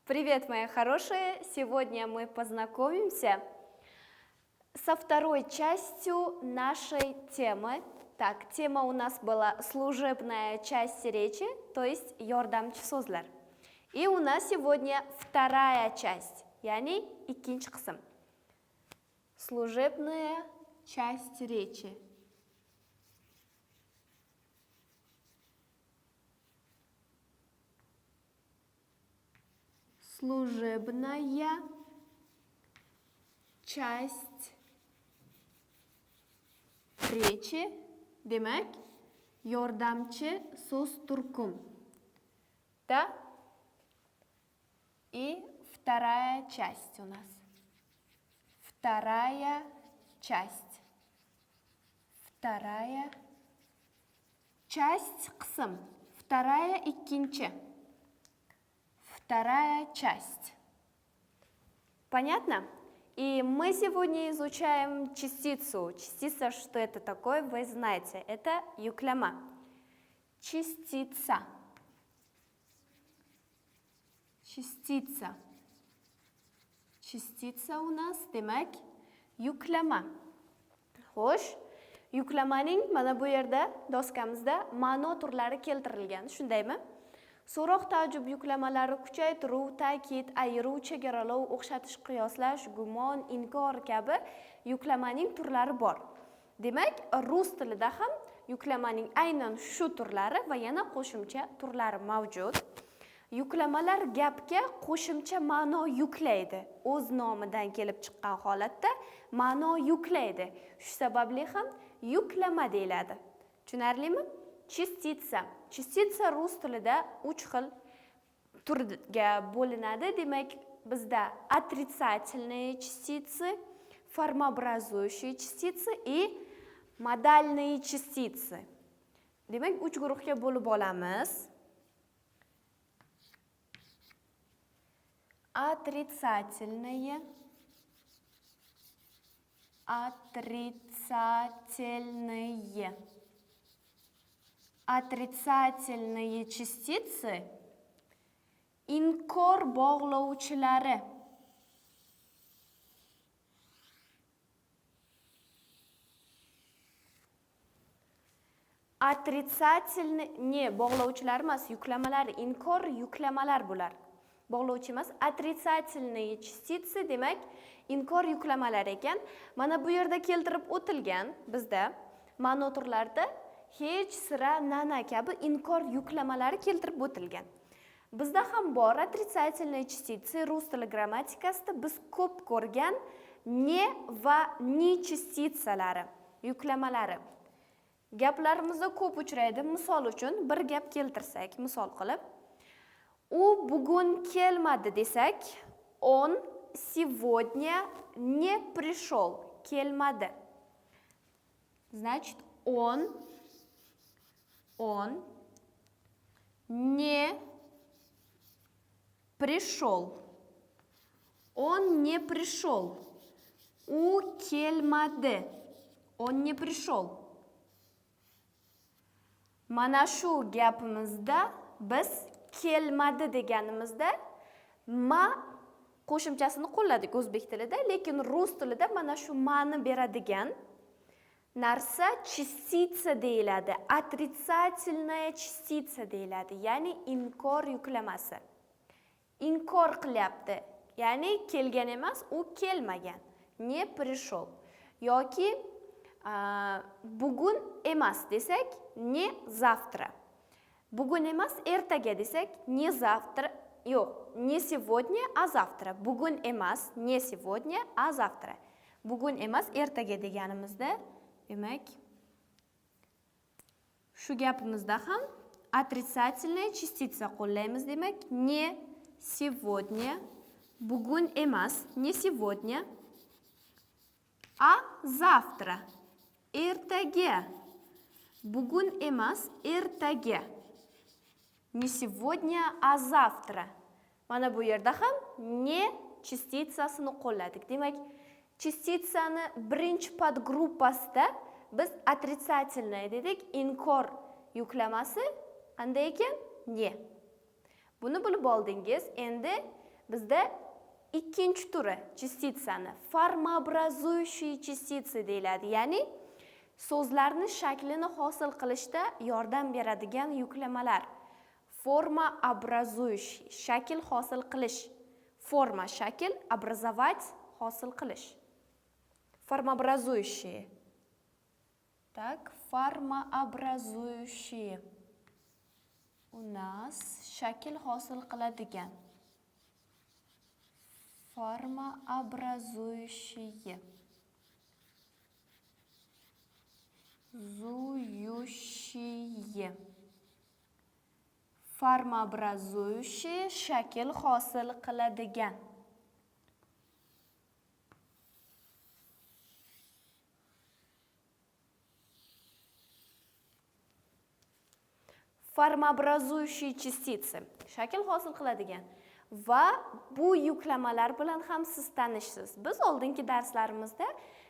Привет, мои хорошие! Сегодня мы познакомимся со второй частью нашей темы. Так, тема у нас была служебная часть речи, то есть yordamchi so'zlar. И у нас сегодня вторая часть, яни ikkinchi qism. Служебная часть речи. Служебная часть речи, demak, yordamchi so'z turkum. Да? И вторая часть у нас. Вторая часть. Вторая часть qism. Вторая ikkinchi. Вторая часть. Понятно? И мы сегодня изучаем частицу. Частица, что это такое, вы знаете. Это юклама. Частица. Частица. Частица у нас, demak, yuklama. Xo'sh, yuklamaning mana bu yerda doskamizda ma'no turlari keltirilgan, shundaymi? So'roq ta'jub yuklamalari kuchaytiruv, ta'kid, ayruv, chegaralov, o'xshatish, qiyoslash, gumon, inkor kabi yuklamaning turlari bor. Demak, rus tilida ham yuklamaning aynan shu turlari va yana qo'shimcha turlari mavjud. Yuklamalar gapga qo'shimcha ma'no yuklaydi. O'z nomidan kelib chiqqan holatda ma'no yuklaydi. Shu sababli ham yuklama deyiladi. Tushunarlimi? Частица. Частица rus tilida 3 xil turga bo'linadi. Demak, bizda отрицательные частицы, формообразующие частицы и модальные частицы. Demak, 3 guruhga bo'lib olamiz. Отрицательные, отрицательные. Отрицательные частицы inkor bog'lovchilari. Отрицательный не bog'lovchilar emas, yuklamalar, inkor yuklamalar bular. Bog'lovchi emas, отрицательные частицы demak inkor yuklamalar ekan. Mana bu yerda keltirib o'tilgan bizda ma'no turlarida hech, sira, nana kabi inkor yuklamalari keltirib o'tilgan. Bizda ham bor отрицательные частицы rus tili grammatikasida biz ko'p ko'rgan ne va ni частицалari, yuklamalari. Gaplarimizda ko'p uchraydi. Misol uchun bir gap keltirsak, misol qilib, u bugun kelmadi desak, он сегодня не пришел, kelmadi. Значит, он не пришел. Он не пришел. У kelmadi. Он не пришел. Mana shu gapimizda biz kelmadi deganimizda ma qo'shimchasini qo'lladik o'zbek tilida, lekin rus tilida mana shu ma'ni beradigan narsa частица deyiladi. Отрицательная частица deyiladi. Ya'ni inkor yuklamasi. Inkor qilyapti. Ya'ni kelgan emas, u kelmagan. Не пришел. Yoki bugun emas desak, не завтра. Bugun emas, ertaga desak, не завтра. Yo'q, не сегодня, а завтра. Bugun emas, не сегодня, а завтра. Bugun emas, ertaga deganimizda, demak, shu gapimizda ham отрицательная частица qo'llaymiz. Demak, не сегодня, bugun emas, не сегодня, а завтра. Ertaga. Bugun emas, ertaga. Не сегодня, а завтра. Mana bu yerda ham ne частицасini qo'lladik. Demak, частицani birinchi podgruppasida biz отрицательное dedik. Inkor yuklamasi qanday ekan? Ne. Buni bilib oldingiz. Endi bizda ikkinchi turi частицani формообразующие частицы deyiladi. Ya'ni so'zlarni shaklini hosil qilishda yordam beradigan yuklamalar. Формообразующий shakl hosil qilish. Forma shakl, образовать hosil qilish. Формообразующие. Так, формообразующие. У нас shakl hosil qiladigan. Формообразующие. Зующие. Формообразующие shakl hosil qiladigan. Формообразующие частицы shakl hosil qiladigan va bu yuklamalar bilan ham siz tanishsiz. Biz oldingi darslarimizda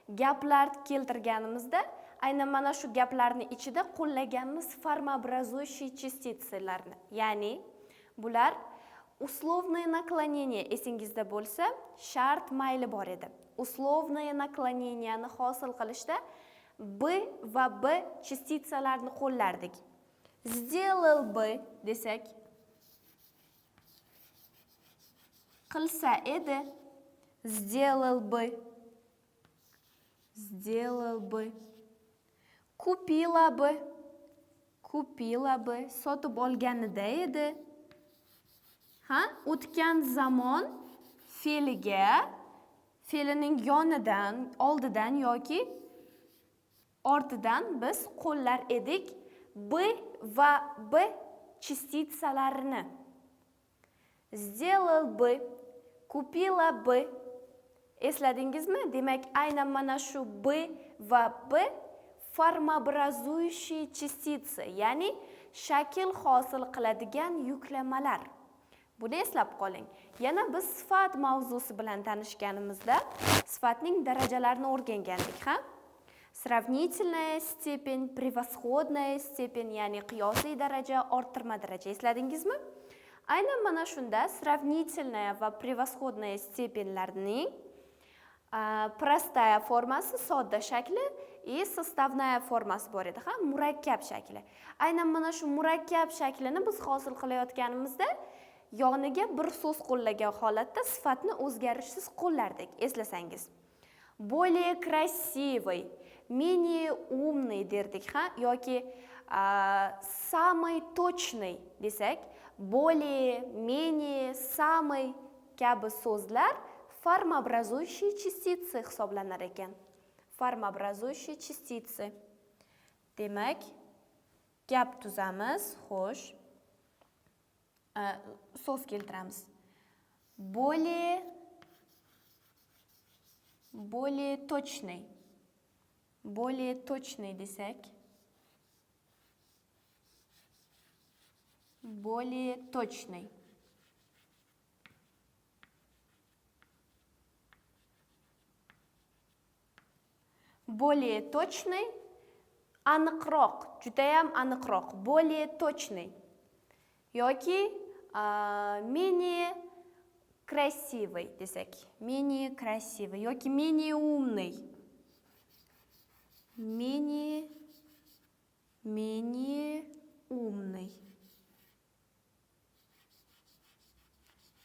gaplar keltirganimizda aynan mana shu gaplarni ichida qo'llaganmiz формообразующие частицаlarni. Ya'ni bular условное наклонение esingizda bo'lsa, shart mayli bor edi. Условное наклонениeni hosil qilishda b va b частицаlarni qo'llardik. Сделал бы desak, qilsa edi, сделал бы, сделал бы, купила бы, sotib olganida edi. O'tgan zamon fe'liga, fe'lining yonidan, oldidan yoki ortidan biz qo'llar edik b va b частицalarini. Сделал бы, купила бы. Esladingizmi? Demak, aynan mana shu b va b формообразующие частицы, ya'ni shakl hosil qiladigan yuklamalar. Buni eslab qoling. Yana biz sifat mavzusi bilan tanishganimizda sifatning darajalarini o'rgangandik, Сравнительная степень, превосходная степень, ya'ni qiyosiy daraja, orttirma daraja. Esladingizmi? Aynan mana shunda сравнительная va превосходная степеньlarning простая formasi, sodda shakli и составная formasi bor edi, murakkab shakli. Aynan mana shu murakkab shaklini biz hosil qilayotganimizda yoniga bir so'z qo'llagan holatda sifatni o'zgarishsiz qo'llardik, eslasangiz. Более красивый, менее умный derdik, yoki самый точный desak, более, менее, самый kabi so'zlar формообразующие частицы hisoblanar ekan. Формообразующие частицы. Demak, gap tuzamiz, xo'sh. So'z keltiramiz. Более точный. Более точный desak. Более точный. Более точный, aniqroq, judayam aniqroq. Более точный. Yoki менее красивый desak. Менее красивый. Yoki менее умный. Менее умный.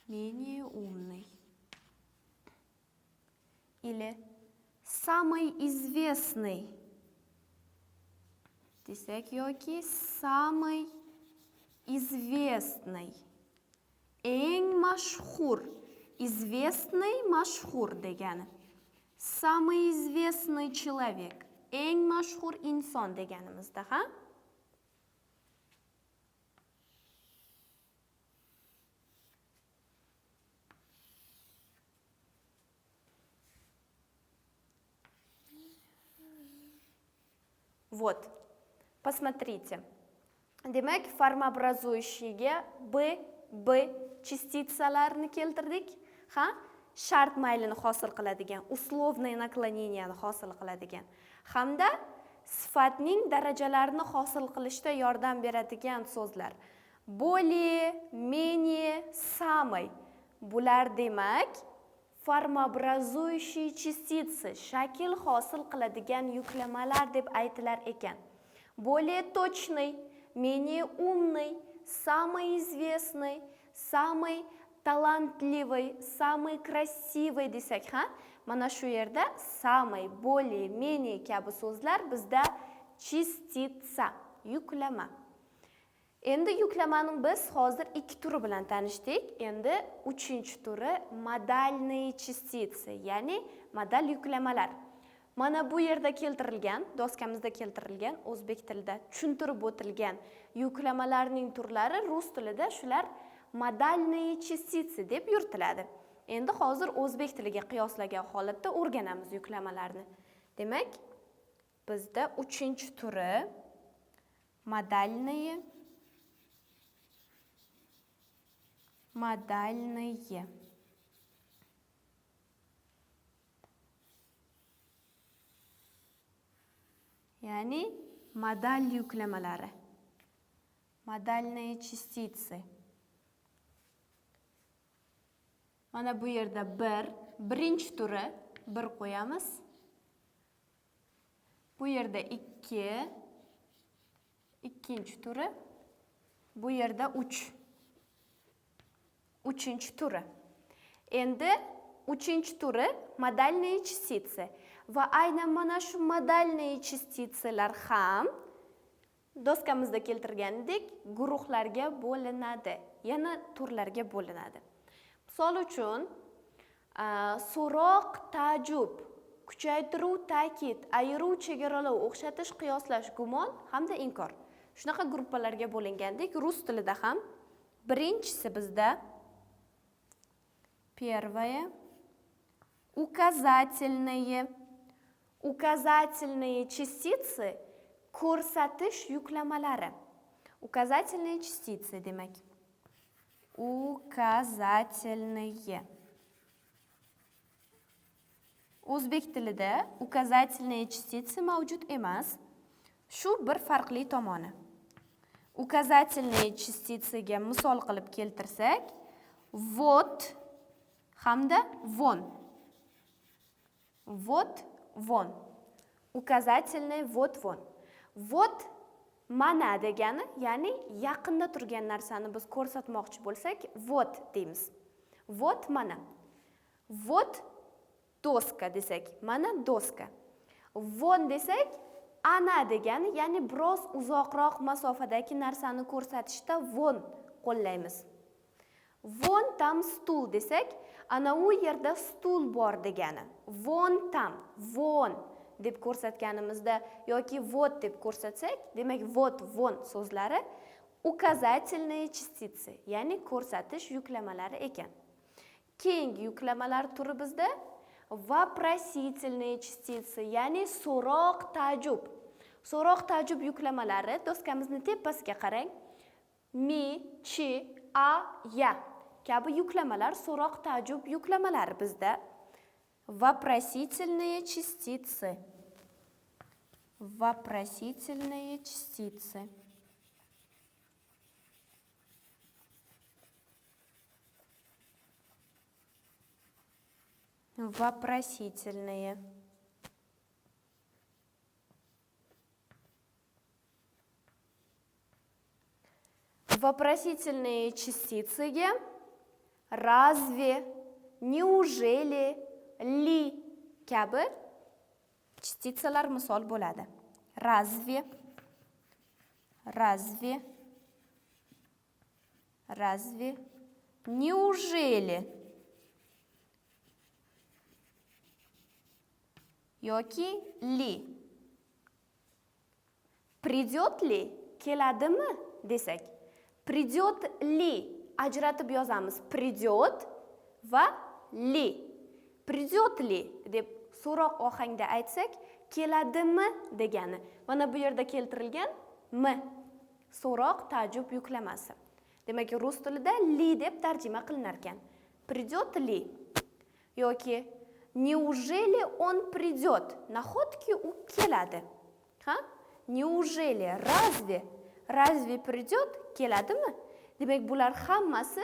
Менее умный. Или самый известный. Desak yoki самый известный. Eng mashhur. Известный, mashhur degani. Самый известный человек. Eng mashhur inson deganimizda, Вот, посмотрите. Demak, формообразующийga b частицalarini keltirdik. Shart maylini hosil qiladigan, условное наклонениeni hosil qiladigan hamda sifatning darajalarini hosil qilishda yordam beradigan so'zlar. Более, менее, самый. bular demak формообразующие частицы, shakl hosil qiladigan yuklamalar deb aytilar ekan. Более точный, менее умный, самый известный, самый talantливый, самый красивый desak, mana shu yerda самый, более, менее kabi so'zlar bizda частица, yuklama. Endi yuklamaning biz hozir ikki turi bilan tanishdik. Endi uchinchi turi modalniy частицы, ya'ni modal yuklamalar. Mana bu yerda keltirilgan, doskamizda keltirilgan, o'zbek tilida tushuntirib o'tilgan yuklamalarning turlari rus tilida shular modalniy частицы deb yuritiladi. Endi hozir o'zbek tiliga qiyoslagan holatda o'rganamiz yuklamalarni. Demak, bizda uchinchi turi modalniy ya'ni modal yuklamalari, modalniy частицы. Mana bu yerda birinchi turi bir qo'yamiz. Bu yerda ikkinchi turi, bu yerda uchinchi turi. Endi uchinchi turi modalniy частицы va aynan mana shu modalniy частицалар ham doskamizda keltirgandek guruhlarga bo'linadi, yana turlarga bo'linadi. Misol uchun, so'roq, ta'jub, kuchaytiruv, ta'kid, ayiruv, chegaralov, o'xshatish, qiyoslash, gumon hamda inkor. Shunaqa gruppalarga bo'lingandek, rus tilida ham birinchisi bizda первое указательные частицы, ko'rsatish yuklamalari. Указательные частицы demak. Указательные. O'zbek tilida указательные частицы mavjud emas. Shu bir farqli tomoni. Указательные частицаga misol qilib keltirsak, вот hamda вон. Вот, вон. Указательный вот, вон. Вот mana degani, ya'ni yaqinda turgan narsani biz ko'rsatmoqchi bo'lsak, вот deymiz. Вот mana. Вот doska desak, mana doska. Вон desak, ana degani, ya'ni biroz uzoqroq masofadagi narsani ko'rsatishda вон qo'llaymiz. Вон там стул desak, ana u yerda stul bor degani. Вон там, вон deb ko'rsatganimizda yoki вот deb ko'rsatsak, demak вот, вон so'zlari указательные частицы, ya'ni ko'rsatish yuklamalari ekan. Keyingi yuklamalar turi bizda вопросительные частицы, ya'ni so'roq, ta'jub. So'roq, ta'jub yuklamalari doskamizni tepasiga qarang. Mi, chi, a, ya kabi yuklamalar so'roq, ta'jub yuklamalari bizda. Вопросительные частицы. Вопросительные частицы. Вопросительные. Вопросительные частицы. Разве, неужели, li kabi частицалар misol bo'ladi. Разве, неужели yoki li. Придет ли, keladimi desak, придет ли ajratib yozamiz. Придет va li. Придет ли deb so'roq ohangda aytsak, keladimi degani. Mana bu yerda keltirilgan mi so'roq, ta'jub yuklamasi. Demak, rus tilida li deb tarjima qilinar ekan. Придет ли yoki неужели он придет? Nahotki u keladi. Неужели, разве придет, keladimi? Demak, bular hammasi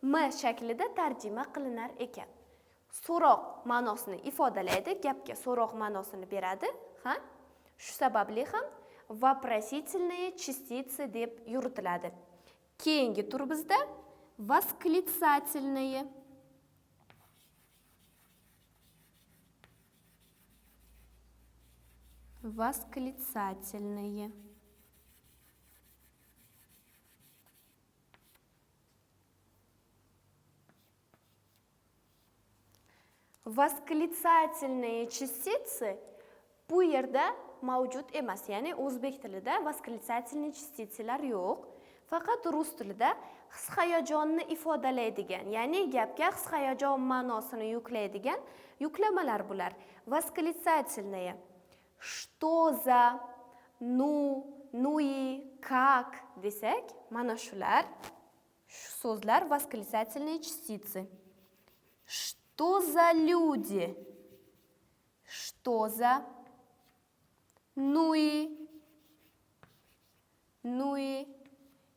m shaklida tarjima qilinar ekan. So'roq ma'nosini ifodalaydi, gapga so'roq ma'nosini beradi, ha? Shu sababli ham вопросительные частицы deb yuritiladi. Keyingi tur bizda восклицательные. Восклицательные. Восклицательные частицы bu yerda mavjud emas. Ya'ni o'zbek tilida восклицательный частицаlar yo'q. Faqat rus tilida his-hayajonni ifodalaydigan, ya'ni gapga his-hayajon ma'nosini yuklaydigan yuklamalar bular. Восклицательные. Что за, ну, ну и как desak, mana shular, shu so'zlar восклицательные частицы. Что за люди? Что за? Ну и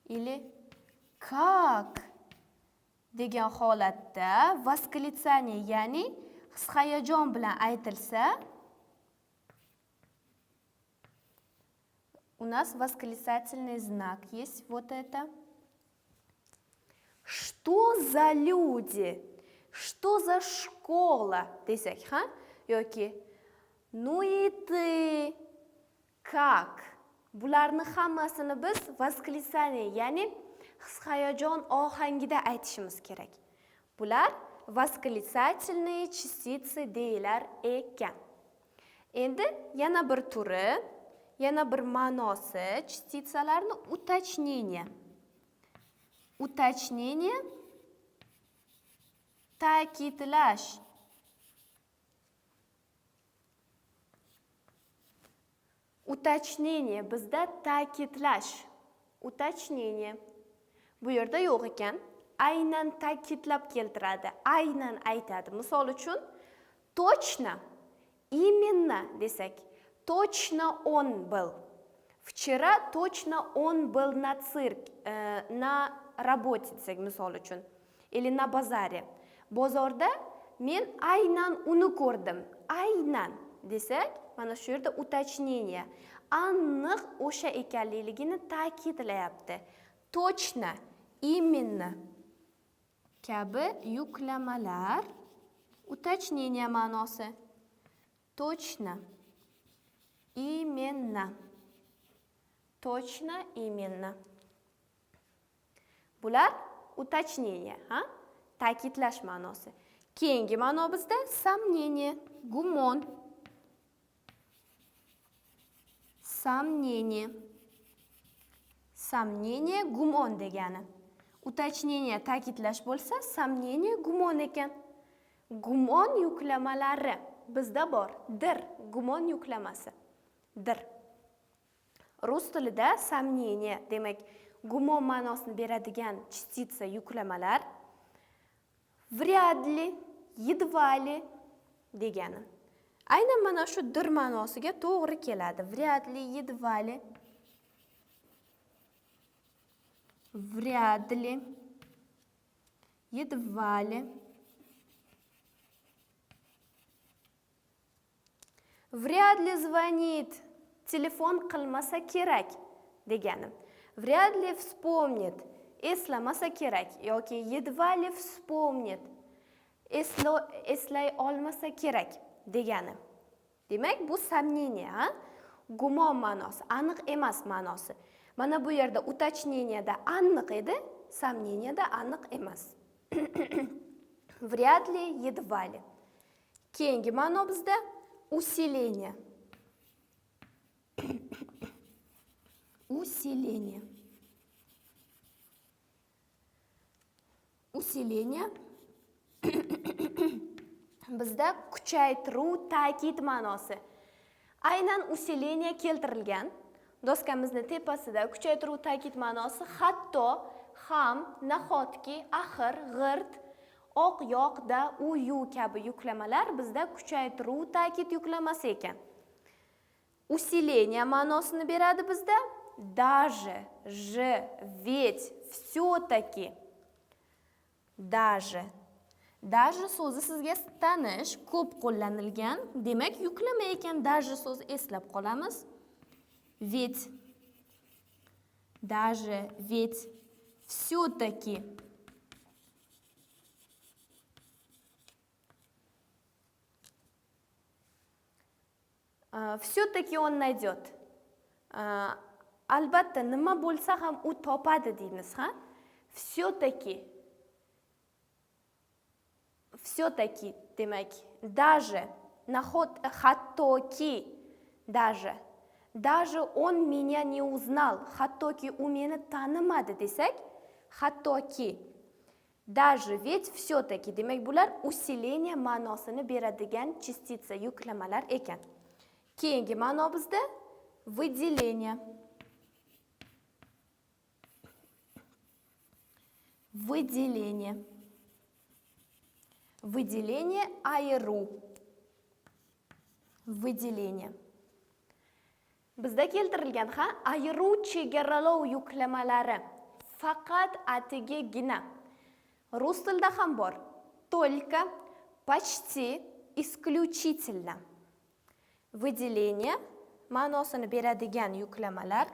или как degan holatda восклицание, ya'ni his-hayajon bilan aytilsa, у нас восклицательный знак есть, вот это. Что за люди? Что за школа desak, ha? Yoki ну и ты как? Bularni hammasini biz восклицание, ya'ni his-hayajon ohangida aytishimiz kerak. Bular восклицательные частицы deyilar ekan. Endi yana bir turi, yana bir ma'nosi частицаlarni уточнение. Уточнение ta'kidlash. Уточнение bizda ta'kidlash. Уточнение. Bu yerda yo'q ekan. Aynan ta'kidlab keltiradi. Aynan aytadi. Misol uchun точно, именно desak, точно он был. Вчера точно он был на на работе desak, misol uchun. Или на базаре. Bozorda men aynan uni ko'rdim. Aynan desak, mana shu yerda уточнение. Aniq o'sha ekanligini ta'kidlayapti. Точно, именно kabi yuklamalar уточнение ma'nosi. Точно, именно. Точно, именно. Bular уточнение, ha? Ta'kidlash ma'nosi. Keyingi ma'no bizda сомнение, gumon. Сомнение. Сомнение gumon degani. Уточнение ta'kidlash bo'lsa, сомнение gumon ekan. Gumon yuklamalari bizda bor. Dir, gumon yuklamasi. Dir. Rus tilida сомнение, demak, gumon ma'nosini beradigan частица yuklamalar вряд ли, едва ли degani. Aynan mana shu dir ma'nosiga to'g'ri keladi. Вряд ли, едва ли. Вряд ли, едва ли. Вряд ли звонит. Telefon qilmasa kerak degani. Вряд ли вспомнит. Eslamasa kerak yoki едва ли вспомнит. Eslay olmasa kerak degani. Demak, bu сомнение, ha? Gumon ma'nosi, aniq emas ma'nosi. Mana bu yerda уточнениеda aniq edi, сомнениеda aniq emas. Вряд ли, едва ли. Keyingi ma'no bizda усиление. Усиление. Усиление bizda kuchaytiruv, ta'kid ma'nosi. Aynan усиление keltirilgan. Doskamizni tepasida kuchaytiruv, ta'kid ma'nosi hatto, ham, nahotki, axir, g'irt, oq, yoq, da, u, yu kabi yuklamalar bizda kuchaytiruv, ta'kid yuklamasi ekan. Усиление ma'nosini beradi bizda даже, же, ведь, все-таки. Даже. Даже so'zi sizga tanish, ko'p qo'llanilgan. Demak, yuklama ekan даже so'zi eslab qolamiz. Ведь. Даже, ведь, все-таки. Все-таки он найдет. Albatta, nima bo'lsa ham u topadi deymiz, ha? Все-таки. Все-таки demak, даже, hattoki, даже. Даже он меня не узнал, hattoki u meni tanimadi desak, hattoki. Даже, ведь, все-таки demak bular усиление ma'nosini beradigan частица, yuklamalar ekan. Keyingi ma'no bizda выделение. Выделение. Выделение айыру. Выделение. Bizda keltirilgan ayru chegaralov yuklamalari faqat atigagina. Rus tilida ham bor. Только, почти, исключительно. Выделение ma'nosini beradigan yuklamalar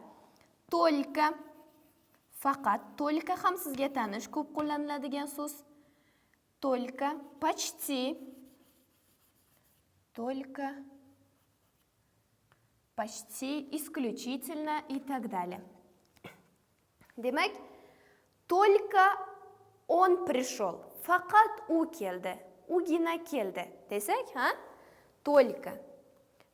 только, faqat, только ham sizga tanish, ko'p qo'llaniladigan so'z. Только, почти, только, почти, исключительно и так далее. Demak, только он пришел, faqat u keldi, ugina keldi desak, только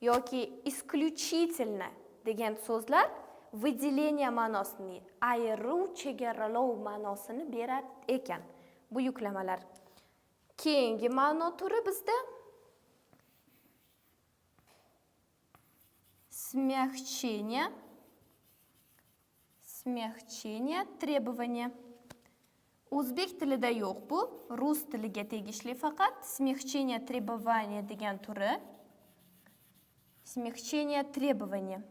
yoki исключительно degan so'zlar выделение ma'nosini, ayru chegaralov ma'nosini berar ekan bu yuklamalar. Keyingi ma'no turi bizda смягчение, смягчение, требование. O'zbek tilida yo'q bu, rus tiliga tegishli faqat. Смягчение требования degan turi. Смягчение требования.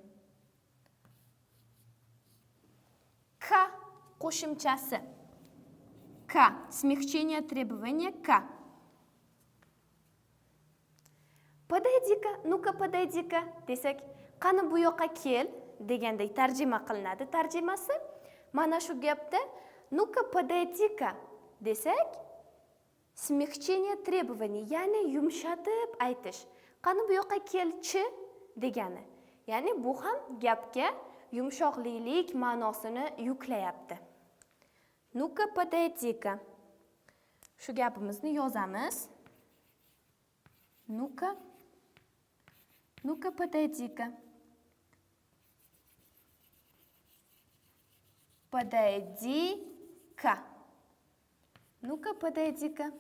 К qo'shimchasi. К. Смягчение требования К. Подойди-ка, ну-ка подойди-ка desak, qani bu yoqqa kel degandek tarjima qilinadi. Tarjimasi mana shu gapda ну-ка подойди-ка desak, смягчение требований, ya'ni yumshatib aytish. Qani bu yoqqa kelchi degani. Ya'ni bu ham gapga yumshoqlik ma'nosini yuklayapti. Ну-ка подойди-ка. Shu gapimizni yozamiz. Ну-ка. Ну-ка подойди-ка. Подойди-ка. Ну-ка подойди-ка.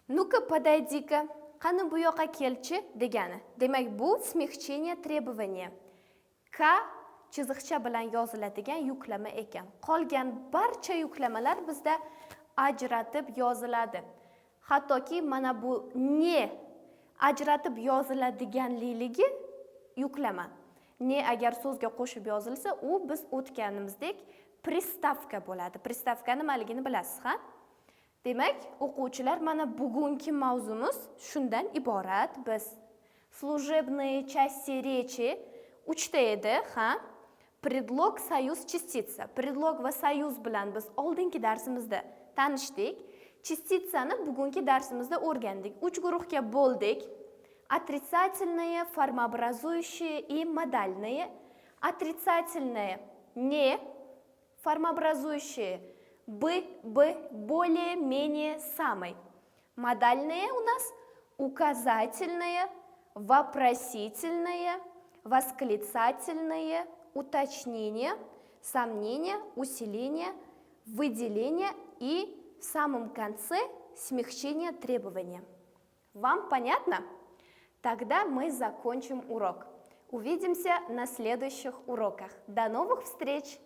Ну-ка подойди-ка. Qani bu yoqqa kelchi degani. Demak, bu смягчение требования. К chiziqcha bilan yoziladigan yuklama ekan. Qolgan barcha yuklamalar bizda ajratib yoziladi. Hattoki mana bu ne ajratib yoziladiganligi yuklama. Ne agar so'zga qo'shib yozilsa, u biz o'tganimizdek pristavka bo'ladi. Pristavka nimaligini bilasiz, ha? Demak, o'quvchilar, mana bugungi mavzumiz shundan iborat. Biz служебные части речи 3 ta edi, ha? Предлог, союз, частица. Предлог va soyuz bilan biz oldingi darsimizda tanishdik. Частицani bugungi darsimizda o'rgandik. 3 guruhga bo'ldik. Отрицательные, формообразующие и модальные. Отрицательные не, формообразующие бы, более, менее, самый. Модальные у нас указательные, вопросительные, восклицательные, уточнение, сомнение, усиление, выделение и в самом конце смягчение требования. Вам понятно? Тогда мы закончим урок. Увидимся на следующих уроках. До новых встреч!